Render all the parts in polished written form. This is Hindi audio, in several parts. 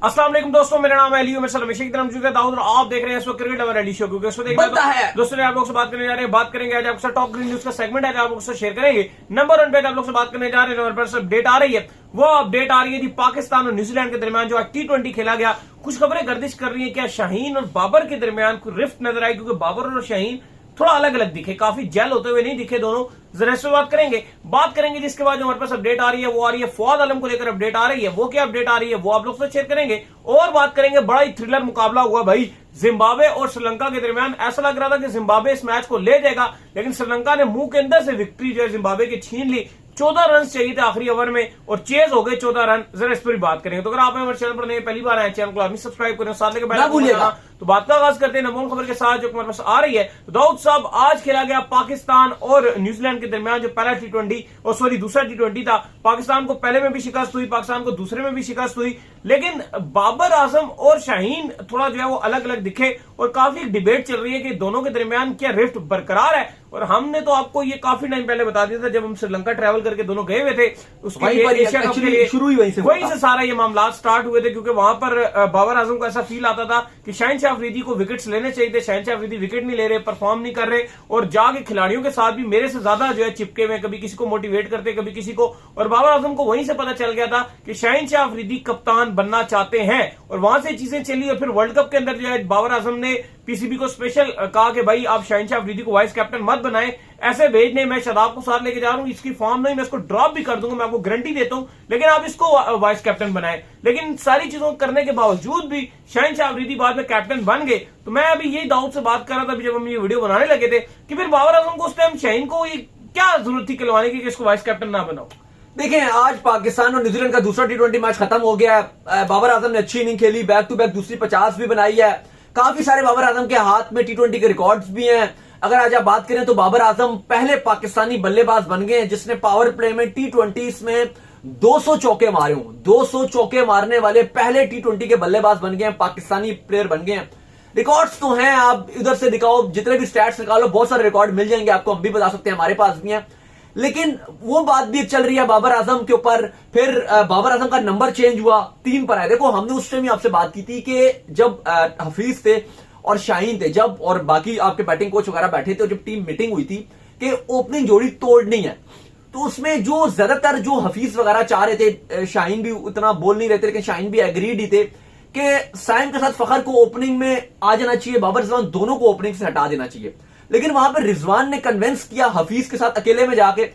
अस्सलाम वालेकुम दोस्तों, मेरा नाम है अली, मेरे साथ हमेशा की तरह मौजूद है दाऊद और आप देख रहे हैं इस वक्त क्रिकेट लवर अली शो। क्योंकि इसको देखना है दोस्तों आप लोग से बात करने जा रहे हैं। बात करेंगे आज आपके साथ टॉप ग्रीन न्यूज का सेगमेंट है, आप लोग से शेयर करेंगे। नंबर 1 पे आप लोग से बात करने जा रहे हैं, नंबर पर अपडेट आ रही है। वो अपडेट आ रही है पाकिस्तान और न्यूजीलैंड के दरमियान जो आज T20 खेला गया। कुछ खबरें गर्दिश कर रही है क्या शाहीन और बाबर के दरमियान कोई रिफ्ट नजर आई, क्योंकि बाबर और शाहीन थोड़ा अलग अलग दिखे, काफी जेल होते हुए नहीं दिखे दोनों। जरा इस पे बात करेंगे जिसके बाद जो हमारे पास अपडेट आ रही है वो आ रही है फवाद आलम को लेकर अपडेट आ रही है। वो क्या अपडेट आ रही है वो आप लोग से शेयर करेंगे। और बात करेंगे, बड़ा ही थ्रिलर मुकाबला हुआ भाई जिम्बाब्वे और श्रीलंका के दरमियान। ऐसा लग रहा था कि जिम्बाब्वे इस मैच को ले जाएगा, लेकिन श्रीलंका ने मुंह के अंदर से विक्ट्री जो है जिम्बाब्वे की छीन ली। 14 रन चाहिए थे आखिरी ओवर में और चेज हो गए 14 रन। जरा इस पर भी बात करेंगे। तो अगर आप हमारे चैनल पर नहीं पहली बार आए, चैनल को आदमी सब्सक्राइब करें, साथ लेकर बैठा भूलिएगा। तो बात का आगाज करते हैं नंबर खबर के साथ जो हमारे पास आ रही है। तो दाऊद साहब, आज खेला गया पाकिस्तान और न्यूजीलैंड के दरमियान जो पहला दूसरा T20 था। पाकिस्तान को पहले में भी शिकस्त हुई, पाकिस्तान को दूसरे में भी शिकस्त हुई, लेकिन बाबर आजम और शाहीन थोड़ा जो है वो अलग अलग दिखे और काफी डिबेट चल रही है कि दोनों के दरमियान क्या रिफ्ट बरकरार है। और हमने तो आपको ये काफी टाइम पहले बता दिया था जब हम श्रीलंका ट्रैवल करके दोनों गए हुए थे, उसके एशिया कप के लिए शुरू वहीं से सारा ये मामला स्टार्ट हुए थे। क्योंकि वहां पर बाबर आजम को ऐसा फील आता था कि शाहीन शाह अफरीदी को विकेट्स लेने चाहिए थे, शाहीन शाह अफरीदी विकेट नहीं ले रहे, परफॉर्म नहीं कर रहे और जाके खिलाड़ियों के साथ भी मेरे से ज्यादा जो है चिपके हुए, कभी किसी को मोटिवेट करते कभी किसी को। और बाबर आजम को वहीं से पता चल गया था कि शाहीन शाह अफरीदी कप्तान बनना चाहते हैं और वहां से चीजें चली। और फिर वर्ल्ड कप के अंदर जो है बाबर आजम ने पीसीबी को स्पेशल कहा कि भाई आप शाहीन शाह अफरीदी को वाइस कैप्टन मत बनाए, ऐसे भेजने मैं शादाब को साथ लेके जा रहा हूं, इसकी फॉर्म नहीं, मैं इसको ड्रॉप भी कर दूंगा, मैं आपको गारंटी देता हूं, लेकिन आप इसको वाइस कैप्टन बनाए। लेकिन सारी चीजों करने के बावजूद भी शाहीन शाह अफरीदी बाद में कैप्टन बन गए। तो मैं अभी यही दाऊद से बात कर रहा था जब हम ये वीडियो बनाने लगे थे कि फिर बाबर आजम को उस टाइम शाहीन को ये क्या जरूरत थी खिलवाने की कि इसको वाइस कैप्टन ना बनाओ। देखें, आज पाकिस्तान और न्यूजीलैंड का दूसरा T20 मैच खत्म हो गया है। बाबर आजम ने अच्छी इनिंग खेली, बैक टू बैक दूसरी 50 भी बनाई है। काफी सारे बाबर आजम के हाथ में T20 के रिकॉर्ड्स भी हैं। अगर आज आप बात करें तो बाबर आजम पहले पाकिस्तानी बल्लेबाज बन गए हैं जिसने पावर प्ले में T20 में 200 चौके मारे हों। 200 चौके मारने वाले पहले T20 के बल्लेबाज बन गए हैं, पाकिस्तानी प्लेयर बन गए हैं। रिकॉर्ड्स तो हैं, आप इधर से दिखाओ, जितने भी स्टैट्स निकालो बहुत सारे रिकॉर्ड मिल जाएंगे आपको, हम भी बता सकते हैं, हमारे पास भी हैं। लेकिन वो बात भी चल रही है बाबर आजम के ऊपर। फिर बाबर आजम का नंबर चेंज हुआ, 3 पर आया। देखो, हमने उस टाइम आपसे बात की थी कि जब हफीज थे और शाहीन थे, जब और बाकी आपके बैटिंग कोच वगैरह बैठे थे और जब टीम मीटिंग हुई थी कि ओपनिंग जोड़ी तोड़नी है, तो उसमें जो ज्यादातर जो हफीज वगैरह चाह रहे थे, शाहीन भी उतना बोल नहीं रहे थे, लेकिन शाहीन भी एग्रीड ही थे कि साइम के साथ फखर को ओपनिंग में आ जाना चाहिए, बाबर रिजवान दोनों को ओपनिंग से हटा देना चाहिए। लेकिन वहां पर रिजवान ने कन्विंस किया हफीज के साथ अकेले में जाके,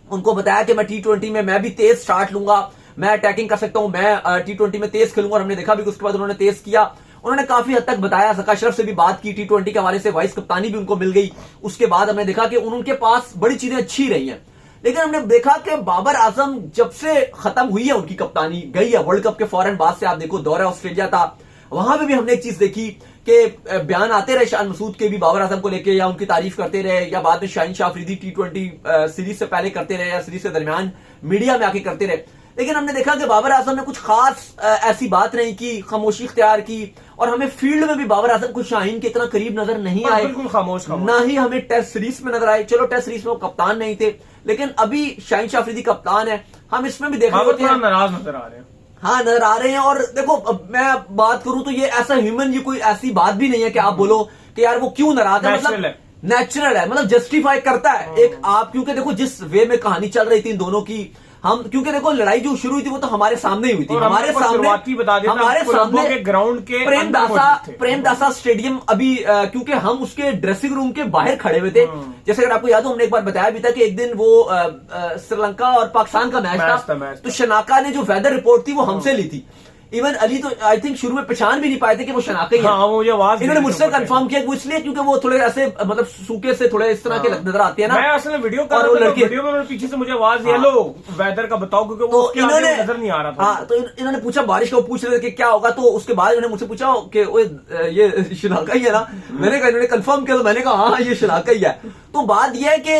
उनको बताया कि मैं T20 में मैं भी तेज स्टार्ट लूंगा, मैं अटैकिंग कर सकता हूं, मैं T20 में तेज खेलूंगा। और हमने देखा भी कि उसके बाद उन्होंने तेज किया। उन्होंने काफी हद तक बताया, ज़का अशरफ से भी बात की, T20 के हवाले से वाइस कप्तानी भी उनको मिल गई। उसके बाद हमने देखा कि उनके पास बड़ी चीजें अच्छी रही हैं। लेकिन हमने देखा कि बाबर आजम जब से खत्म हुई है उनकी कप्तानी, गई है वर्ल्ड कप के फौरन बाद से, आप देखो दौरा ऑस्ट्रेलिया था, वहां पर भी हमने एक चीज देखी कि बयान आते रहे शान मसूद के भी बाबर आजम को लेके, या उनकी तारीफ करते रहे, या बाद में शाहीन शाह अफरीदी T20 सीरीज से पहले करते रहे या सीरीज के दरमियान मीडिया में आके करते रहे। लेकिन हमने देखा कि बाबर आजम ने कुछ खास ऐसी बात नहीं की, खामोशी इख्तियार की। और हमें फील्ड में भी बाबर आजम को शाहीन के इतना करीब नजर नहीं आए, बिल्कुल खामोश ना ही हमें टेस्ट सीरीज में नजर आए। चलो टेस्ट सीरीज में वो कप्तान नहीं थे, लेकिन अभी शाहीन शाह अफरीदी कप्तान है, हम इसमें भी देख रहे हैं नाराज नजर आ रहे हैं। हाँ, नजर आ रहे हैं। और देखो, मैं बात करूं तो ये ऐसा ह्यूमन, ये कोई ऐसी बात भी नहीं है कि आप बोलो कि यार वो क्यों नाराज है, मतलब नेचुरल है, मतलब जस्टिफाई करता है एक आप। क्योंकि देखो, जिस वे में कहानी चल रही थी इन दोनों की, हम क्योंकि देखो लड़ाई जो शुरू हुई थी वो तो हमारे सामने ही हुई थी, हमारे सामने ग्राउंड के प्रेमदासा स्टेडियम अभी, क्योंकि हम उसके ड्रेसिंग रूम के बाहर खड़े हुए थे। जैसे अगर आपको याद हो, हमने एक बार बताया भी था कि एक दिन वो श्रीलंका और पाकिस्तान का मैच था, तो शनाका ने जो वेदर रिपोर्ट थी वो हमसे ली थी। इवन अली तो आई थिंक शुरू में पहचान भी नहीं पाए थे कि वो शनाका ही है। हाँ, मुझे आवाज इन्होंने मुझसे कंफर्म किया, वो इसलिए क्योंकि वो थोड़े ऐसे मतलब सूखे से थोड़े इस तरह के नजर आते हैं ना। मैं असल में वीडियो कर रहा था, वीडियो में पीछे से मुझे आवाज दिया, लो वेदर का बताओ, क्योंकि वो उसके आगे नजर नहीं आ रहा था। हाँ, तो इन्होंने पूछा, बारिश का पूछ रहे थे कि क्या होगा, तो उसके बाद इन्होंने मुझसे पूछा कि ये शनाका ही है ना। मैंने कहा, इन्होंने कंफर्म किया, तो मैंने कहा हाँ ये शनाका ही है। तो बात यह है कि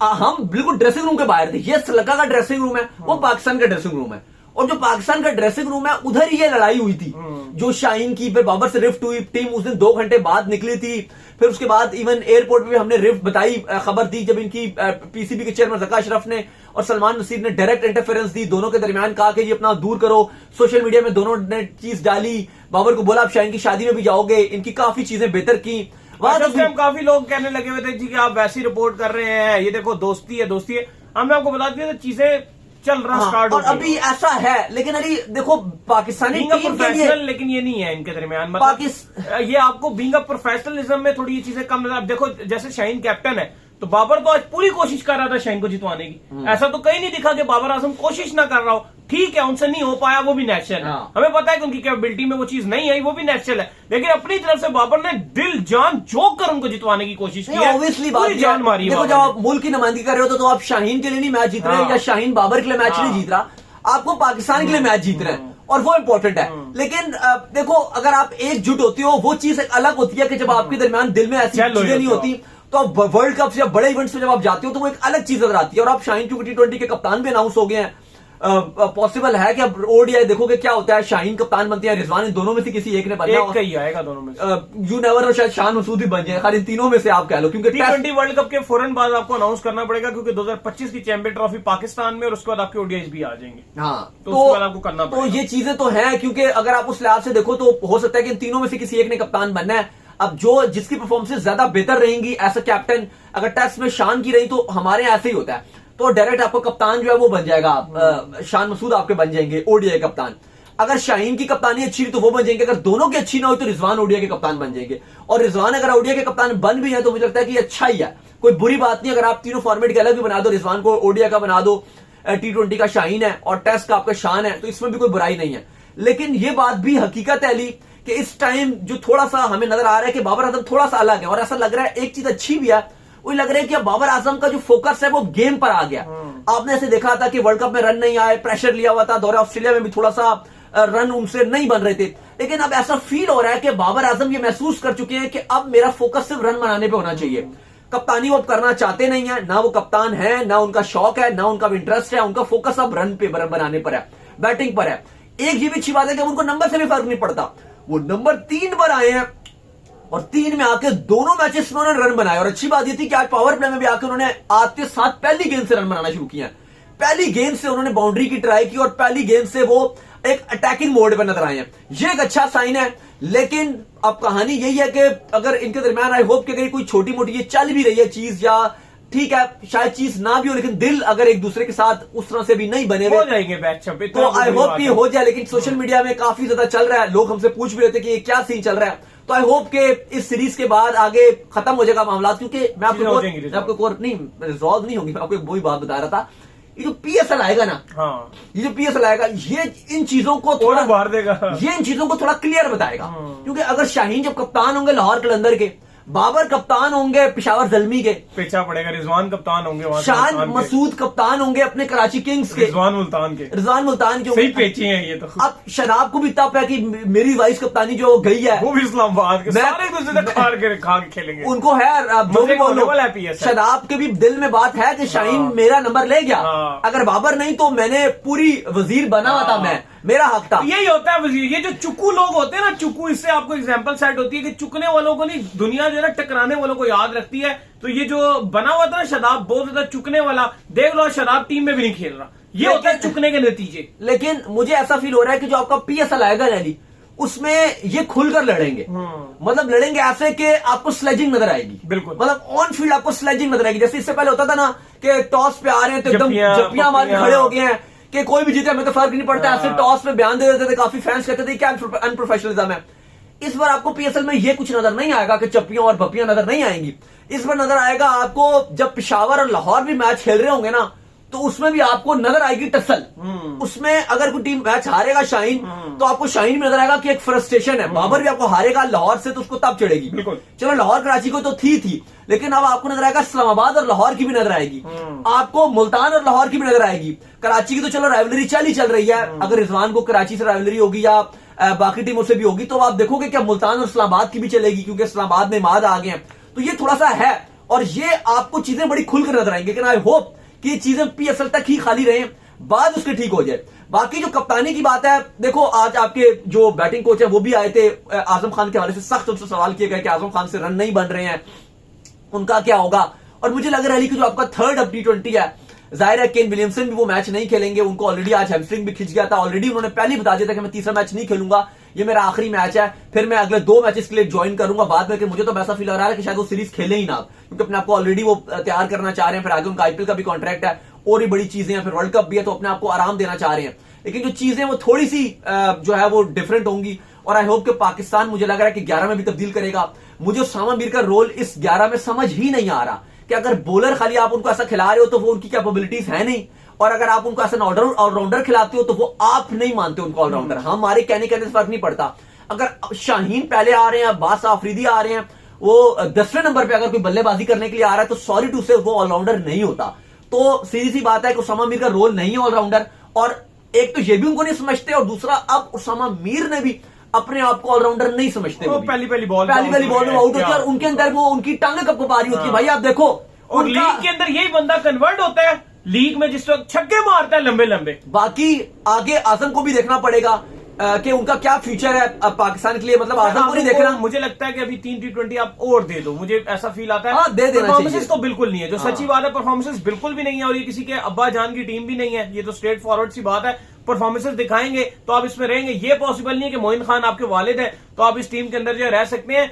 हम बिल्कुल ड्रेसिंग रूम के बाहर थे। ये श्रीलंका का ड्रेसिंग रूम है, वो पाकिस्तान का ड्रेसिंग रूम है, और जो पाकिस्तान का ड्रेसिंग रूम है उधर ही ये लड़ाई हुई थी जो शाहीन की। फिर बाबर से रिफ्ट हुई, टीम उस दिन 2 घंटे बाद निकली थी। फिर उसके बाद इवन एयरपोर्ट में हमने रिफ्ट बताई, खबर दी जब इनकी पीसीबी के चेयरमैन ज़का अशरफ ने और सलमान नसीर ने डायरेक्ट इंटरफेरेंस दी, दोनों के दरमियान कहा कि जी अपना दूर करो। सोशल मीडिया में दोनों ने चीज डाली, बाबर को बोला आप शाहीन की शादी में भी जाओगे, इनकी काफी चीजें बेहतर की। हम काफी लोग कहने लगे हुए थे जी कि आप वैसी रिपोर्ट कर रहे हैं, ये देखो दोस्ती है दोस्ती है। हमने आपको बता दिया चीजें चल रहा स्टार्ट और अभी ऐसा है, लेकिन अरे देखो पाकिस्तानी टीम के लिए, लेकिन ये नहीं है इनके दरमियान, मतलब ये आपको बीइंग अ प्रोफेशनलिज्म में थोड़ी ये चीजें कम नजर। देखो जैसे शाहीन कैप्टन है तो बाबर तो आज पूरी कोशिश कर रहा था शाहीन को जितवाने की, ऐसा तो कहीं नहीं दिखा कि बाबर आजम कोशिश ना कर रहा हो। ठीक है उनसे नहीं हो पाया, वो भी नेचुरल है, हमें पता है कि उनकी कैपेबिलिटी में वो चीज नहीं आई, वो भी नेचुरल है, लेकिन अपनी तरफ से बाबर ने दिल जान झोंक कर उनको जितवाने की कोशिश की है, ऑब्वियसली पूरी जान मारी। देखो जब आप मुल्क की नुमाइंदगी कर रहे हो तो आप शाहीन के लिए नहीं मैच जीत रहे हैं या शाहीन बाबर के लिए मैच नहीं जीत रहा, आपको पाकिस्तान के लिए मैच जीत रहे हैं और वो इंपॉर्टेंट है। लेकिन देखो अगर आप एकजुट होते हो वो चीज एक अलग होती है कि जब आपके दरमियान दिल में ऐसी चीजें नहीं होती, तो आप वर्ल्ड कप या बड़े इवेंट्स में जब आप जाते हो तो वो एक अलग चीज नजर आती है। और आप शाहीन क्योंकि T20 के कप्तान भी अनाउंस हो गए हैं, पॉसिबल है कि अब ओडीआई देखोगे क्या होता है, शाहीन कप्तान बनते हैं, रिजवान, इन दोनों में से किसी एक ने बनना, एक ही आएगा दोनों में से। यू नेवर और शायद शान मसूद भी बन जाए, खाली इन तीनों में से आप कह लो, क्योंकि T20 वर्ल्ड कप के फौरन बाद आपको अनाउंस करना पड़ेगा क्योंकि 2025 की चैंपियन ट्रॉफी पाकिस्तान में और उसके बाद आपके ओडीआई भी आ जाएंगे। हाँ तो उसके बाद आपको करना पड़ेगा। तो ये चीजें तो है, क्योंकि अगर आप उस लिहाज से देखो तो हो सकता है कि इन तीनों में से किसी एक ने कप्तान बनना है। अब जो जिसकी परफॉर्मेंस ज्यादा बेहतर रहेंगी एज अ कैप्टन, अगर टेस्ट में शान की रही तो हमारे ऐसे ही होता है, तो डायरेक्ट आपको कप्तान जो है वो बन जाएगा, शान मसूद आपके बन जाएंगे ओडीआई कप्तान। अगर शाहीन की कप्तानी अच्छी रही तो वो बन जाएंगे, अगर दोनों की अच्छी ना हो तो रिजवान ओडीआई के कप्तान बन जाएंगे। और रिजवान अगर ओडीआई के कप्तान बन भी है तो मुझे लगता है कि अच्छा ही है, कोई बुरी बात नहीं। अगर आप तीनों फॉर्मेट के अलग भी बना दो, रिजवान को ओडीआई का बना दो, T20 का शाहीन है और टेस्ट का आपका शान है, तो इसमें भी कोई बुराई नहीं है। लेकिन ये बात भी हकीकत है अली कि इस टाइम जो थोड़ा सा हमें नजर आ रहा है कि बाबर आजम थोड़ा सा अलग है, और ऐसा लग रहा है एक चीज अच्छी भी है, वो लग रहा है कि बाबर आजम का जो फोकस है वो गेम पर आ गया। आपने ऐसे देखा था कि वर्ल्ड कप में रन नहीं आए, प्रेशर लिया हुआ था, दौरे ऑस्ट्रेलिया में भी थोड़ा सा रन उनसे नहीं बन रहे थे, लेकिन अब ऐसा फील हो रहा है कि बाबर आजम ये महसूस कर चुके हैं कि अब मेरा फोकस सिर्फ रन बनाने पे होना चाहिए। कप्तानी वो अब करना चाहते नहीं है, ना वो कप्तान है, ना उनका शौक है, ना उनका इंटरेस्ट है, उनका फोकस अब रन पे बनाने पर है, बैटिंग पर है। एक ये भी अच्छी बात है कि उनको नंबर से भी फर्क नहीं पड़ता, वो नंबर 3 पर आए हैं और 3 में आके दोनों मैचेस में उन्होंने रन बनाए। और अच्छी बात ये थी कि आज पावर प्ले में भी आके उन्होंने आते साथ पहली गेंद से रन बनाना शुरू किया, पहली गेंद से उन्होंने बाउंड्री की ट्राई की और पहली गेंद से वो एक अटैकिंग मोड पर नजर आए हैं। ये एक अच्छा साइन है, लेकिन अब कहानी यही है कि अगर इनके दरमियान आई होप कि अगर कोई छोटी मोटी ये चल भी रही है चीज, या ठीक है शायद चीज ना भी हो, लेकिन दिल अगर एक दूसरे के साथ उस तरह से भी नहीं बने हो जाएंगे मैच, तो आई होप कि हो जाए। लेकिन सोशल मीडिया में काफी ज्यादा चल रहा है, लोग हमसे पूछ भी रहे थे कि ये क्या सीन चल रहा है, तो आई होप कि इस सीरीज के बाद आगे खत्म हो जाएगा मामला, क्योंकि मैं आपको नहीं रिजॉल्व नहीं होंगी, मैं आपको वही बात बता रहा था, ये जो पीएसएल आएगा ना, हाँ, ये जो पीएसएल आएगा ये इन चीजों को थोड़ा बाहर देगा, ये इन चीजों को थोड़ा क्लियर बताएगा। क्योंकि अगर शाहीन जब कप्तान होंगे लाहौर कलंदर के, बाबर कप्तान होंगे पेशावर ज़ल्मी के, पीछा पड़ेगा, रिजवान कप्तान होंगे शान मसूद कप्तान होंगे अपने कराची किंग्स के, रिजवान मुल्तान के सही पेचे हैं ये तो। अब शराब को भी तप है कि मेरी वाइस कप्तानी जो गई है वो भी इस्लामाबाद के सारे दूसरे खा के खेलेंगे, उनको है शराब के भी दिल में बात है कि शाहीन मेरा नंबर ले गया, अगर बाबर नहीं तो मैंने पूरी वजीर बना हुआ था, मैं मेरा हक था। यही होता है वजीर, ये जो चुकू लोग होते हैं ना, चुकू, इससे आपको एग्जांपल सेट होती है कि चुकने वालों को नहीं दुनिया जो है टकराने वालों को याद रखती है। तो ये जो बना हुआ था ना शदाब, बहुत ज्यादा चुकने वाला, देख लो शदाब टीम में भी नहीं खेल रहा, ये होता है चुकने के नतीजे। लेकिन मुझे ऐसा फील हो रहा है कि जो आपका पीएसएल आएगा रैली, उसमें ये खुलकर लड़ेंगे, मतलब लड़ेंगे ऐसे कि आपको स्लेजिंग नजर आएगी, बिल्कुल, मतलब ऑन फील्ड आपको स्लेजिंग नजर आएगी। जैसे इससे पहले होता था ना कि टॉस पे आ रहे हैं तो एकदम जप्पियां मार के खड़े हो गए हैं कि कोई भी जीते हमें तो फर्क नहीं पड़ता, ऐसे टॉस पे बयान दे देते थे, काफी फैंस कहते थे क्या अनप्रोफेशनलिज्म है। इस बार आपको पीएसएल में ये कुछ नजर नहीं आएगा कि चप्पियां और बप्पियां नजर नहीं आएंगी। इस बार नजर आएगा आपको, जब पेशावर और लाहौर भी मैच खेल रहे होंगे ना, तो उसमें भी आपको नजर आएगी टसल। उसमें अगर कोई टीम मैच हारेगा शाहीन, तो आपको शाहीन में नजर आएगा कि एक फ्रस्ट्रेशन है। बाबर भी आपको हारेगा लाहौर से तो उसको तब चढ़ेगी, चलो लाहौर कराची को तो थी, लेकिन अब आपको नजर आएगा इस्लामाबाद और लाहौर की भी नजर आएगी, आपको मुल्तान और लाहौर की भी नजर आएगी। कराची की तो चलो राइवलरी चल रही है, अगर रिजवान को कराची से राइवलरी होगी या बाकी टीमों से भी होगी, तो आप देखोगे क्या मुल्तान और इस्लामाबाद की भी चलेगी, क्योंकि इस्लामाबाद में माद आ गए हैं, तो ये थोड़ा सा है। और ये आपको चीजें बड़ी खुलकर नजर आएंगी, लेकिन आई होप कि ये चीजें पीएसएल तक ही खाली रहे, बाद उसके ठीक हो जाए। बाकी जो कप्तानी की बात है, देखो आज आपके जो बैटिंग कोच है वो भी आए थे, आजम खान के हवाले से सख्त उनसे सवाल किए गए कि आजम खान से रन नहीं बन रहे हैं, उनका क्या होगा। और मुझे लग रहा है कि जो आपका थर्ड अब T20 है, जाहिर है केन विलियमसन भी वो मैच नहीं खेलेंगे, उनको ऑलरेडी आज हैमस्ट्रिंग भी खिंच गया था, ऑलरेडी उन्होंने पहले ही बता दिया था कि मैं तीसरा मैच नहीं खेलूंगा, ये मेरा आखिरी मैच है, फिर मैं अगले 2 मैचेस के लिए ज्वाइन करूंगा बाद में। कि मुझे तो ऐसा फील हो रहा है कि शायद वो सीरीज खेले ही ना, क्योंकि अपने आपको ऑलरेडी वो तैयार करना चाह रहे हैं, फिर आगे उनका आईपीएल का भी कॉन्ट्रैक्ट है और ही बड़ी चीजें हैं, फिर वर्ल्ड कप भी है, तो अपने आपको आराम देना चाह रहे हैं। लेकिन जो चीजें वो थोड़ी सी जो है वो डिफरेंट होंगी, और आई होप कि पाकिस्तान मुझे लग रहा है कि 11 में भी तब्दील करेगा। मुझे उसामा मीर का रोल इस 11 में समझ ही नहीं आ रहा कि अगर बॉलर खाली आप उनको ऐसा खिला रहे हो तो वो उनकी कैपेबिलिटीज है नहीं, और अगर आप उनको ऐसा ऑलराउंडर खिलाते हो तो वो आप नहीं मानते उनको ऑलराउंडर। हमारे कहने से फर्क नहीं पड़ता। अगर शाहीन पहले आ रहे हैं, अब्बास आफरीदी आ रहे हैं, वो 10वें नंबर पे अगर कोई बल्लेबाजी करने के लिए आ रहा है तो सॉरी टू से वो ऑलराउंडर नहीं होता। तो सीधी सी बात है कि उसामा मीर का रोल नहीं है ऑलराउंडर, और एक तो ये भी उनको नहीं समझते, और दूसरा अब उसामा मीर ने भी अपने आप को ऑलराउंडर नहीं समझते। वो पहली बॉल में आउट होती है, और उनके अंदर वो उनकी टांगे कब आ रही होती है, भाई आप देखो। और लीग के अंदर यही बंदा कन्वर्ट होता है, लीग में जिस वक्त छक्के मारता है लंबे लंबे। बाकी आगे आजम को भी देखना पड़ेगा कि उनका क्या फ्यूचर है पाकिस्तान के लिए, मतलब आजम को नहीं देखना। मुझे लगता है कि अभी 3 T20 आप और दे दो, मुझे ऐसा फील आता है। दे देना परफॉर्मेंसेस तो बिल्कुल नहीं है, जो सच्ची बात है, परफॉर्मेंसेस बिल्कुल भी नहीं है, और ये किसी के अब्बा जान की टीम भी नहीं है, ये तो स्ट्रेट फॉरवर्ड सी बात है। परफॉर्मेंसेस दिखाएंगे तो आप इसमें रहेंगे, ये पॉसिबल नहीं है कि मोइन खान आपके वालिद है तो आप इस टीम के अंदर जो रह सकते हैं।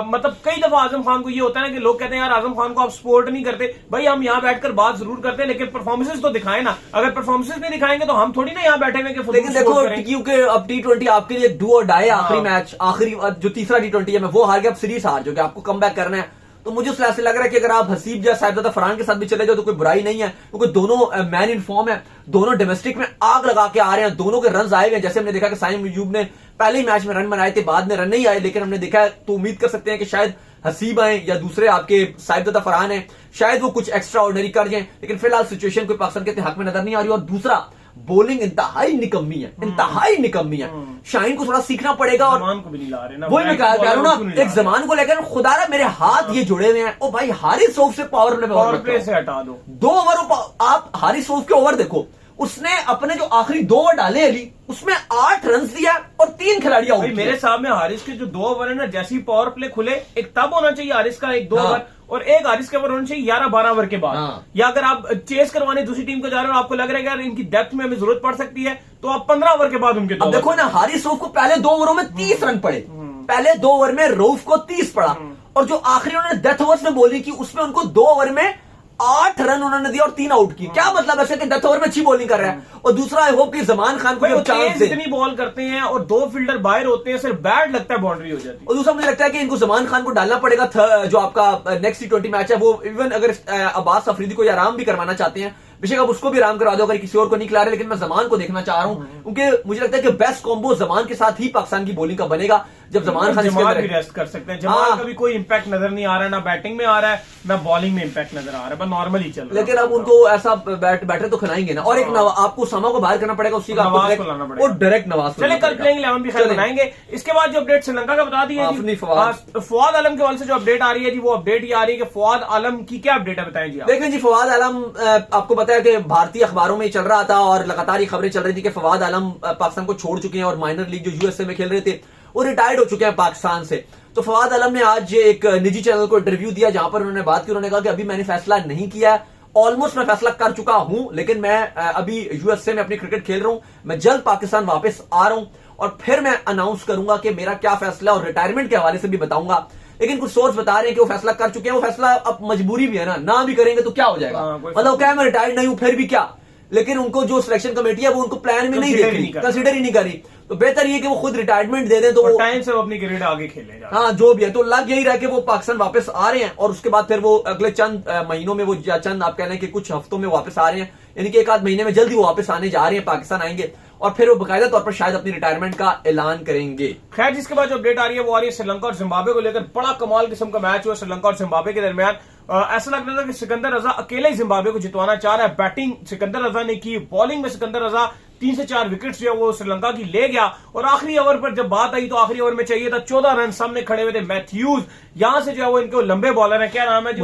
मतलब कई दफा आजम खान को ये होता है ना कि लोग कहते हैं यार आजम खान को आप सपोर्ट नहीं करते। भाई हम यहाँ बैठकर बात जरूर करते हैं, लेकिन परफॉर्मेंसेस तो दिखाएं ना। अगर परफॉर्मेंसेस नहीं दिखाएंगे तो हम थोड़ी ना यहाँ बैठे हुए। लेकिन देखो, क्योंकि अब T20 आपके लिए डू और डाई, आखिरी मैच, आखिरी जो तीसरा T20 है, मैं वो हार गया, अब सीरीज हार जो कि आपको कम बैक करना है। तो मुझे उस ऐसे लग रहा है कि अगर आप हसीब या साहिबजादा फरहान के साथ भी चले जाओ तो कोई बुराई नहीं है, क्योंकि दोनों मैन इन फॉर्म है, दोनों डोमेस्टिक में आग लगा के आ रहे हैं, दोनों के रन आए हुए हैं। जैसे हमने देखा कि साइम अयूब ने पहले ही मैच में रन बनाए थे, बाद में रन नहीं आए, लेकिन हमने देखा है तो उम्मीद कर सकते हैं कि शायद हसीब आए या दूसरे आपके साहिबजादा फरहान है, शायद वो कुछ एक्स्ट्रा ऑर्डिनरी कर जाए। लेकिन फिलहाल सिचुएशन कोई पाकिस्तान के हक में नजर नहीं आ रही। और दूसरा, बॉलिंग इंतहाई निकम्मी है, इंतहाई निकम्मी है। शाहीन को थोड़ा सीखना पड़ेगा, और जमान को भी नहीं ला रहे ना, वही मैं कह रहा हूं ना, एक जमान को लेकर खुदारा मेरे हाथ ये जुड़े हुए हैं। ओ भाई, हारिस रऊफ से पावर प्ले से हटा दो 2 ओवर। आप हारिस रऊफ के ओवर देखो, उसने अपने जो आखिरी 2 ओवर डाले अली, उसमें 8 रन दिया और 3 खिलाड़ी आउट। मेरे सामने हारिस के जो 2 ओवर है ना, जैसी पावर प्ले खुले, एक तब होना चाहिए हारिस का 1-2 ओवर, और एक हारिस के ओवर होना चाहिए 11-12 ओवर के बाद। या अगर आप चेस करवाने दूसरी टीम को जा रहे हो, आपको लग रहा है यार इनकी डेप्थ में हमें जरूरत पड़ सकती है, तो आप 15 ओवर के बाद उनके। अब देखो ना, हारिस रऊफ को पहले 2 ओवरों में 30 रन पड़े, पहले 2 ओवर में रऊफ को 30 पड़ा, और जो आखिरी उन्होंने डेथ ओवर्स में बॉलिंग की उसमें उनको 2 ओवर में 8 रन उन्होंने दिया और 3 आउट की। क्या मतलब ऐसे कि डेथ ओवर में अच्छी बॉलिंग कर रहा है। और दूसरा, आई होप कि जमान खान को चांस इतनी बॉल करते हैं और 2 फील्डर बाहर होते हैं, सिर्फ बैट लगता है बाउंड्री हो जाती है। और दूसरा, मुझे लगता है कि इनको जमान खान को डालना पड़ेगा, जो आपका नेक्स्ट T20 मैच है वो, इवन अगर अब्बास अफरीदी को आराम भी करवाना चाहते हैं, बेशक अब उसको भी आराम करा दो अगर किसी और को नहीं खिला रहे, लेकिन मैं जमान को देखना चाह रहा हूं, क्योंकि मुझे लगता है कि बेस्ट कॉम्बो जमान के साथ ही पाकिस्तान की बॉलिंग का बनेगा। जब जमान खान भी रेस्ट कर सकते हैं, जमान का भी कोई इंपैक्ट नजर नहीं आ रहा है, ना बैटिंग में आ रहा है ना बॉलिंग में इंपैक्ट नजर आ रहा है, बस नॉर्मल ही चल रहा है। लेकिन अब उनको ऐसा बैटर तो खिलाएंगे ना, और एक आपको समा को बाहर करना पड़ेगा, उसी का नवाज को लाना पड़ेगा, और डायरेक्ट नवाज। चले कल प्लेइंग 11 भी खैर बनाएंगे। इसके बाद जो अपडेट श्रीलंका का बता दिए, फवाद आलम के वाले से जो अपडेट आ रही है जी, वो अपडेट ये आ रही है कि फवाद आलम की क्या अपडेट है, बताएं जी। देखें जी, फवाद आलम आपको पता है कि भारतीय अखबारों में चल रहा था और लगातार ये खबरें चल रही थी कि फवाद आलम पाकिस्तान को छोड़ चुके हैं, और माइनर लीग जो यूएसए में खेल रहे थे वो रिटायर्ड हो चुके हैं पाकिस्तान से। तो फवाद आलम ने आज एक निजी चैनल को इंटरव्यू दिया, जहां पर उन्होंने बात की। उन्होंने कहा कि अभी मैंने फैसला नहीं किया है, ऑलमोस्ट मैं फैसला कर चुका हूं, लेकिन मैं अभी यूएसए में अपनी क्रिकेट खेल रहा हूं, मैं जल्द पाकिस्तान वापस आ रहा हूं और फिर मैं अनाउंस करूंगा कि मेरा क्या फैसला, और रिटायरमेंट के हवाले से भी बताऊंगा। लेकिन कुछ सोर्स बता रहे हैं कि वो फैसला कर चुके हैं। वो फैसला अब मजबूरी भी है ना भी करेंगे तो क्या हो जाएगा, मतलब क्या मैं रिटायर्ड नहीं हूं फिर भी क्या, लेकिन उनको जो सिलेक्शन कमेटी है वो उनको प्लान में नहीं देख रही, कंसीडर ही नहीं करी। तो बेहतर ये कि वो खुद रिटायरमेंट दे दें, तो वो टाइम से वो अपनी करियर आगे खेले। हाँ, जो भी है, तो लग यही रहा कि वो पाकिस्तान वापस आ रहे हैं, और उसके बाद फिर वो अगले चंद महीनों में, वो चंद आप कह रहे हैं कि कुछ हफ्तों में वापस आ रहे हैं, यानी कि 1 आध महीने में जल्दी वो वापस आने जा रहे हैं, पाकिस्तान आएंगे, और फिर वो बाकायदा तौर पर शायद अपनी रिटायरमेंट का ऐलान करेंगे। खैर, जिसके बाद जो अपडेट आ रही है वो आ रही है श्रीलंका और जिम्बाब्वे को लेकर। बड़ा कमाल किस्म का मैच हुआ श्रीलंका और जिम्बाब्वे के दरमियान। ऐसा लग रहा था कि सिकंदर रजा अकेले ही जिम्बाब्वे को जितवाना चाह रहा है। बैटिंग सिकंदर रजा ने की, बॉलिंग में सिकंदर रजा 3 से 4 विकेट्स जो है वो श्रीलंका की ले गया। और आखिरी ओवर पर जब बात आई तो आखिरी ओवर में चाहिए था 14 रन, सामने खड़े हुए थे मैथ्यूज, यहां से जो है वो इनके लंबे बॉलर है, क्या नाम है जी,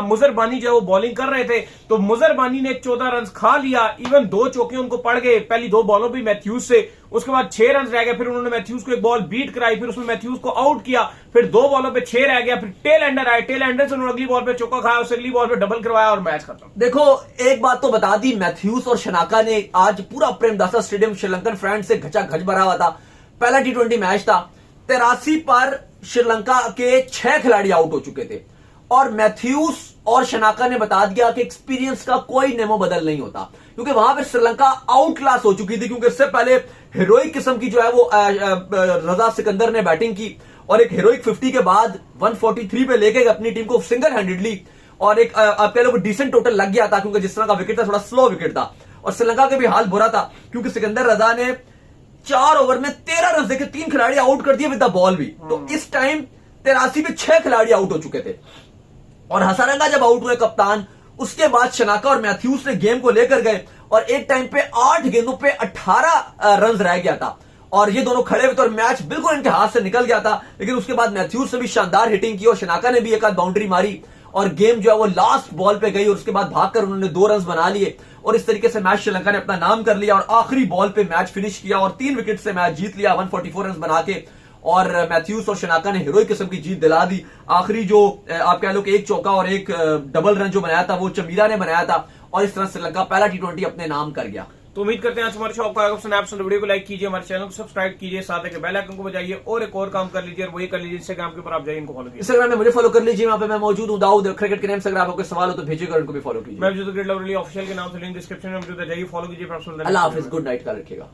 मुजरबानी जो है वो बॉलिंग कर रहे थे। तो मुजरबानी ने 14 रन खा लिया, इवन 2 चौके उनको पड़ गए पहली 2 बॉलों पर मैथ्यूज से। उसके बाद 6 रन रह गए, फिर उन्होंने मैथ्यूज को एक बॉल बीट कराई, फिर उसमें मैथ्यूज को आउट किया, फिर 2 बॉलों पे 6 रह गया, फिर टेल एंडर आए, टेल एंडर से उन्होंने अगली बॉल पे चौका खाया, उससे अगली बॉल पे डबल करवाया और मैच खत्म। देखो एक बात तो बता दी, मैथ्यूज और शनाका ने आज पूरा प्रेमदासा स्टेडियम श्रीलंकन फैंस से घचाघच भरा हुआ था। पहला T20 मैच था, 83 पर श्रीलंका के 6 खिलाड़ी आउट हो चुके थे और मैथ्यूज और शनाका ने बता दिया कि एक्सपीरियंस का कोई नेमो बदल नहीं होता, क्योंकि वहां पर श्रीलंका आउट क्लास हो चुकी थी। क्योंकि इससे पहले हीरोइक किस्म की जो है वो रजा सिकंदर ने बैटिंग की और एक हीरोइक 50 के बाद 143 पे लेके अपनी टीम को सिंगल हैंडेडली, और एक आप कह लो डिसेंट टोटल लग गया था, क्योंकि जिस तरह का विकेट था थोड़ा स्लो विकेट था और श्रीलंका के भी हाल बुरा था, क्योंकि सिकंदर रजा ने 4 ओवर में 13 रन देके 3 खिलाड़ी आउट कर दिए विद द बॉल भी। तो इस टाइम 83 में 6 खिलाड़ी आउट हो चुके थे और हसारंगा जब आउट हुए कप्तान, उसके बाद शनाका और मैथ्यूज ने गेम को लेकर गए और एक टाइम पे 8 गेंदों पे 18 रन रह गया था और ये दोनों खड़े हुए थे और मैच बिल्कुल इनके हाथ से निकल गया था। लेकिन उसके बाद मैथ्यूज ने भी शानदार हिटिंग की और शनाका ने भी एक आध बाउंड्री मारी और गेम जो है वो लास्ट बॉल पे गई और उसके बाद भागकर उन्होंने 2 रन बना लिए और इस तरीके से मैच श्रीलंका ने अपना नाम कर लिया और आखिरी बॉल पे मैच फिनिश किया और 3 विकेट से मैच जीत लिया 144 रन बना के। और मैथ्यूज और शनाका ने हीरोइक किस्म की जीत दिला दी। आखिरी जो आप कह लो कि एक चौका और एक डबल रन जो बनाया था वो चमीरा ने बनाया था और इस तरह श्रीलंका पहला T20 अपने नाम कर गया। तो उम्मीद करते हैं आज हमारे शो आपको आएगा पसंद। आप वीडियो को लाइक कीजिए, हमारे चैनल को सब्सक्राइब कीजिए, साथ ही बेल आइकन को बजाइए और एक और काम कर लीजिए और वही कर लीजिए इंस्टाग्राम के ऊपर आप जाइए इनको फॉलो कीजिए। इंस्टाग्राम में मुझे फॉलो कर लीजिए, वहां पे मैं मौजूद हूं दाऊद क्रिकेट के नेम से। अगर आपको कोई सवाल हो तो भेजिएगा, उनको भी फॉलो कीजिए। मैं जो क्रिकेट लवली ऑफिशियल के नाम से लिंक डिस्क्रिप्शन में मौजूद है, जाइए फॉलो कीजिए। अल्लाह हाफिज, गुड नाइट का रखिएगा।